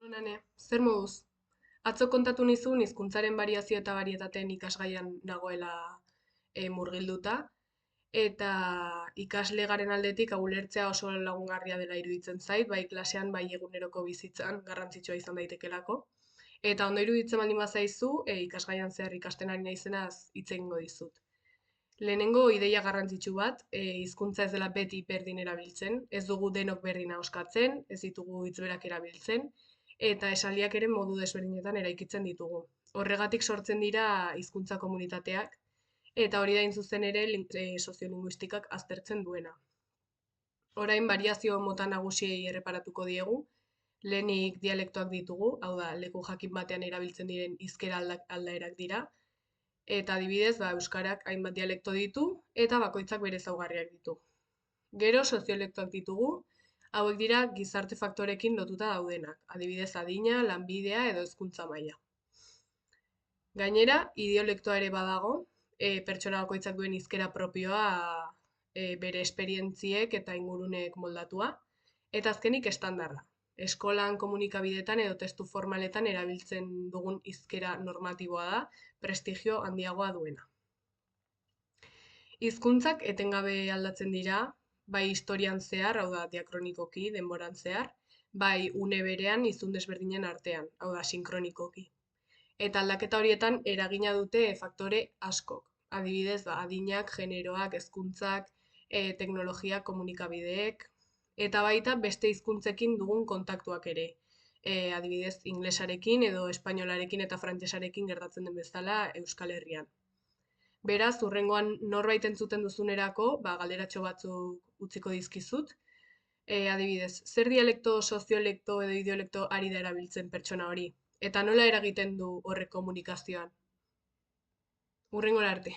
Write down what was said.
Nonane, zer moduz? Atzo kontatu nizun hizkuntzaren variazio eta varietateen ikasgaian nagoela murgilduta, eta ikasle garen aldetik hau ulertzea oso lagungarria dela iruditzen zait, bai klasean, bai eguneroko bizitzan garrantzitsua izan daitekelako. Eta ondo iruditzen baldin bazaizu, ikasgaian zehar ikasten ari naizenaz hitz egingo dizut. Lehenengo ideia garrantzitsu bat, hizkuntza ez dela beti berdin erabiltzen, ez dugu denok berdin ahoskatzen, ez ditugu hitz berak erabiltzen, eta esaldiak ere modu desberdinetan eraikitzen ditugu. Horregatik sortzen dira hizkuntza komunitateak, eta hori da hain zuzen ere soziolinguistikak aztertzen duena. Orain variazio mota nagusiei erreparatuko diegu, lehenik dialektoak ditugu, hau da, leku jakin batean erabiltzen diren hizkera aldaerak dira, eta adibidez, euskarak hainbat dialekto ditu eta bakoitzak bere ezaugarriak ditu. Gero soziolektoak ditugu, hauek dira gizarte faktorekin lotuta daudenak, adibidez adina, lanbidea edo hezkuntza maila. Gainera, idiolektoa ere badago, pertsona bakoitzak duen hizkera propioa bere esperientziek eta inguruneek moldatua, eta azkenik estandarra. Eskolan, komunikabidetan edo testu formaletan erabiltzen dugun hizkera normatiboa da, prestigio handiagoa duena. Hizkuntzak etengabe aldatzen dira, bai historian zehar, hau da diakronikoki, denboran zehar, bai une berean hiztun desberdinen artean, hau da sinkronikoki. Eta aldaketa horietan eragina dute faktore askok. Adibidez, adinak, generoak, hezkuntzak, teknologia, komunikabideek, eta baita beste hizkuntzekin dugun kontaktuak ere. Adibidez, inglesarekin edo espainolarekin eta frantsesarekin gertatzen den bezala Euskal Herrian. Beraz, hurrengoan norbait entzuten duzunerako, galderatxo batzuk utziko dizkizut. Adibidez, zer dialekto, soziolekto edo idiolekto ari da erabiltzen pertsona hori? Eta nola eragiten du horrek komunikazioan? Hurrengora arte.